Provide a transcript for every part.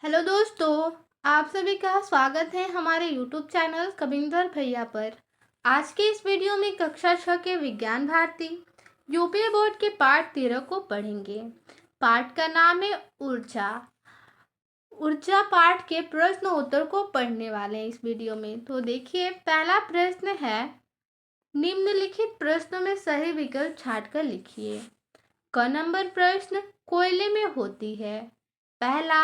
Hello दोस्तों, आप सभी का स्वागत है हमारे YouTube चैनल कविंदर भैया पर। आज के इस वीडियो में कक्षा 6 के विज्ञान भारती यूपी बोर्ड के पाठ 13 को पढ़ेंगे। पाठ का नाम है ऊर्जा। ऊर्जा पाठ के प्रश्न उत्तर को पढ़ने वाले हैं इस वीडियो में। तो देखिए, पहला प्रश्न है, निम्नलिखित प्रश्नों में सही विकल्प छांटकर लिखिए। क नंबर प्रश्न, कोयले में होती है। पहला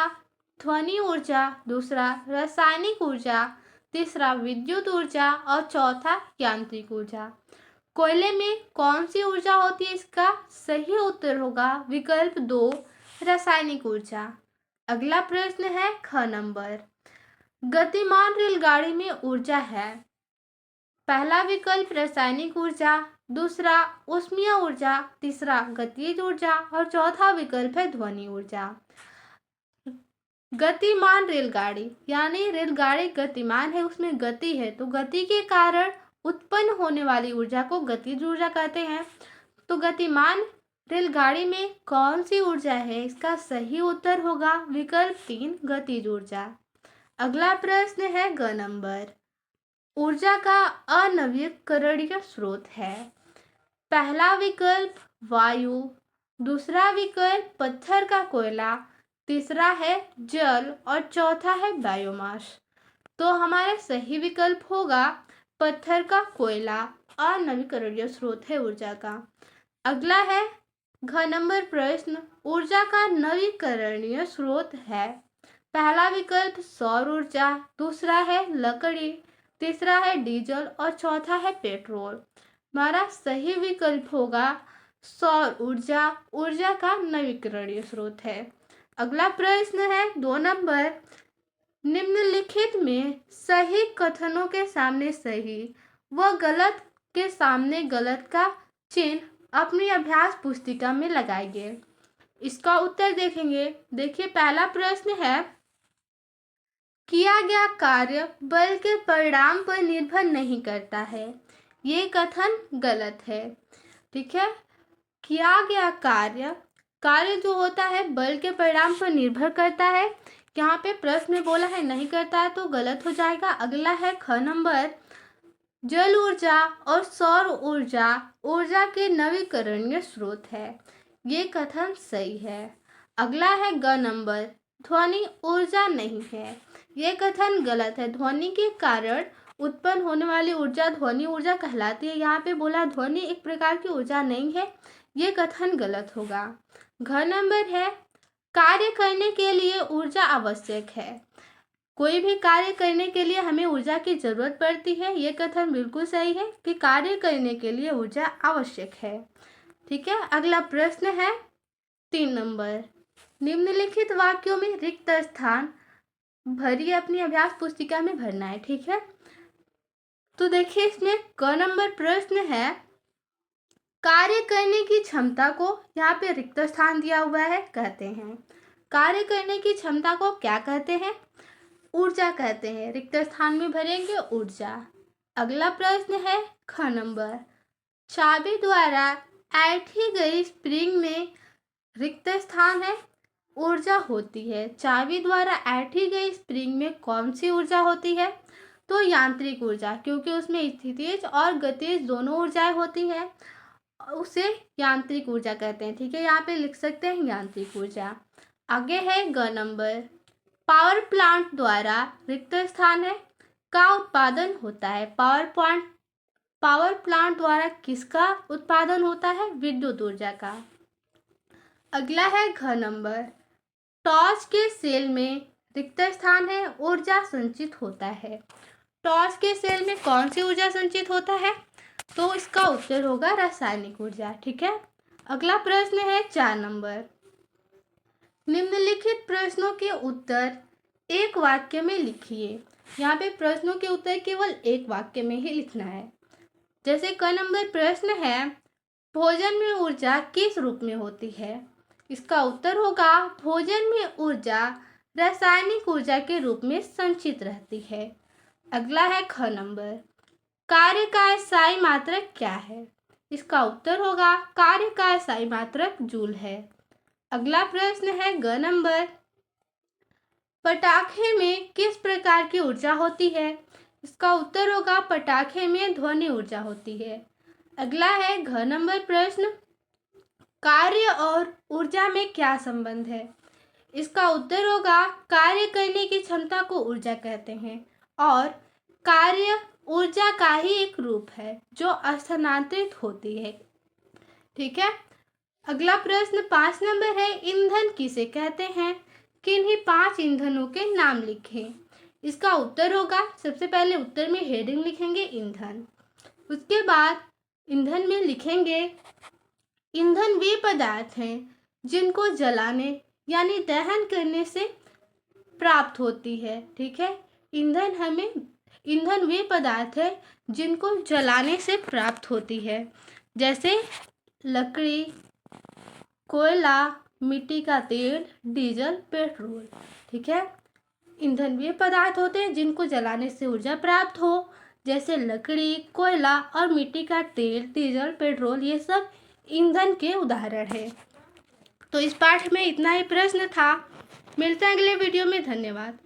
ध्वनि ऊर्जा, दूसरा रासायनिक ऊर्जा, तीसरा विद्युत ऊर्जा और चौथा यांत्रिक ऊर्जा। कोयले में कौन सी ऊर्जा होती है? इसका सही उत्तर होगा विकल्प 2, रासायनिक ऊर्जा। अगला प्रश्न है ख नंबर, गतिमान रेलगाड़ी में ऊर्जा है। पहला विकल्प रासायनिक ऊर्जा, दूसरा ऊष्मीय ऊर्जा, तीसरा गतिज ऊर्जा और चौथा विकल्प है ध्वनि ऊर्जा। गतिमान रेलगाड़ी यानी रेलगाड़ी गतिमान है, उसमें गति है, तो गति के कारण उत्पन्न होने वाली ऊर्जा को गतिज ऊर्जा कहते हैं। तो गतिमान रेलगाड़ी में कौन सी ऊर्जा है? इसका सही उत्तर होगा विकल्प 3, गतिज ऊर्जा। अगला प्रश्न है ग नंबर, ऊर्जा का अनवीकरणीय स्रोत है। पहला विकल्प वायु, दूसरा विकल्प पत्थर का कोयला, तीसरा है जल और चौथा है बायोमास। तो हमारा सही विकल्प होगा पत्थर का कोयला, अनवीकरणीय स्रोत है ऊर्जा का। अगला है घ नंबर प्रश्न, ऊर्जा का नवीकरणीय स्रोत है। पहला विकल्प सौर ऊर्जा, दूसरा है लकड़ी, तीसरा है डीजल और चौथा है पेट्रोल। हमारा सही विकल्प होगा सौर ऊर्जा, ऊर्जा का नवीकरणीय स्रोत है। अगला प्रश्न है 2 नंबर, निम्नलिखित में सही कथनों के सामने सही व गलत के सामने गलत का चिन्ह अपनी अभ्यास पुस्तिका में लगाइए। इसका उत्तर देखेंगे। देखिए, पहला प्रश्न है, किया गया कार्य बल के परिणाम पर निर्भर नहीं करता है। ये कथन गलत है। ठीक है, किया गया कार्य जो होता है बल के परिणाम पर निर्भर करता है। यहाँ पे प्रश्न में बोला है नहीं करता है, तो गलत हो जाएगा। अगला है ख नंबर, जल ऊर्जा और सौर ऊर्जा ऊर्जा के नवीकरणीय स्रोत है। ये कथन सही है। अगला है ग नंबर, ध्वनि ऊर्जा नहीं है। ये कथन गलत है। ध्वनि के कारण उत्पन्न होने वाली ऊर्जा ध्वनि ऊर्जा कहलाती है। यहाँ पे बोला ध्वनि एक प्रकार की ऊर्जा नहीं है। ये कथन गलत होगा। घ नंबर है, कार्य करने के लिए ऊर्जा आवश्यक है। कोई भी कार्य करने के लिए हमें ऊर्जा की जरूरत पड़ती है। ये कथन बिल्कुल सही है कि कार्य करने के लिए ऊर्जा आवश्यक है। ठीक है, अगला प्रश्न है 3 नंबर, निम्नलिखित वाक्यों में रिक्त स्थान भरिए, अपनी अभ्यास पुस्तिका में भरना है। ठीक है, तो देखिए, इसमें क नंबर प्रश्न है, कार्य करने की क्षमता को, यहाँ पे रिक्त स्थान दिया हुआ है, कहते हैं। कार्य करने की क्षमता को क्या कहते हैं? ऊर्जा कहते हैं। रिक्त स्थान में भरेंगे ऊर्जा। अगला प्रश्न है ख नंबर, चाबी द्वारा ऐंठी गई स्प्रिंग में रिक्त स्थान है, ऊर्जा होती है। चाबी द्वारा ऐंठी गई स्प्रिंग में कौन सी ऊर्जा होती है? तो यांत्रिक ऊर्जा, क्योंकि उसमें स्थितिज और गतिज दोनों ऊर्जाएं होती हैं, उसे यांत्रिक ऊर्जा कहते हैं। ठीक है, यहाँ पे लिख सकते हैं यांत्रिक ऊर्जा। आगे है ग नंबर, पावर प्लांट द्वारा रिक्त स्थान है का उत्पादन होता है। पावर प्लांट द्वारा किसका उत्पादन होता है? विद्युत ऊर्जा का। अगला है घ नंबर, टॉर्च के सेल में रिक्त स्थान है, ऊर्जा संचित होता है। टॉर्च के सेल में कौन सी ऊर्जा संचित होता है? तो इसका उत्तर होगा रासायनिक ऊर्जा। ठीक है, अगला प्रश्न है 4 नंबर, निम्नलिखित प्रश्नों के उत्तर एक वाक्य में लिखिए। यहाँ पे प्रश्नों के उत्तर केवल एक वाक्य में ही लिखना है। जैसे क नंबर प्रश्न है, भोजन में ऊर्जा किस रूप में होती है? इसका उत्तर होगा भोजन में ऊर्जा रासायनिक ऊर्जा के रूप में संचित रहती है। अगला है ख नंबर, कार्य का स्थायी मात्रक क्या है? इसका उत्तर होगा कार्य का स्थायी मात्रक जूल है। अगला प्रश्न है ग नंबर, पटाखे में किस प्रकार की ऊर्जा होती है? इसका उत्तर होगा पटाखे में ध्वनि ऊर्जा होती है। अगला है घ नंबर प्रश्न, कार्य और ऊर्जा में क्या संबंध है? इसका उत्तर होगा कार्य करने की क्षमता को ऊर्जा कहते हैं और कार्य ऊर्जा का ही एक रूप है जो स्थानांतरित होती है। ठीक है। अगला प्रश्न 5 नंबर है, ईंधन किसे कहते हैं? किन्हीं 5 ईंधनों के नाम लिखें। इसका उत्तर होगा, सबसे पहले उत्तर में हेडिंग लिखेंगे ईंधन, उसके बाद ईंधन में लिखेंगे ईंधन वे पदार्थ हैं जिनको जलाने यानी दहन करने से प्राप्त होती है। ठीक है, ईंधन वे पदार्थ है जिनको जलाने से प्राप्त होती है, जैसे लकड़ी, कोयला, मिट्टी का तेल, डीजल, पेट्रोल। ठीक है, ईंधन वे पदार्थ होते हैं जिनको जलाने से ऊर्जा प्राप्त हो, जैसे लकड़ी, कोयला और मिट्टी का तेल, डीजल, पेट्रोल, ये सब ईंधन के उदाहरण है। तो इस पाठ में इतना ही प्रश्न था। मिलते हैं अगले वीडियो में। धन्यवाद।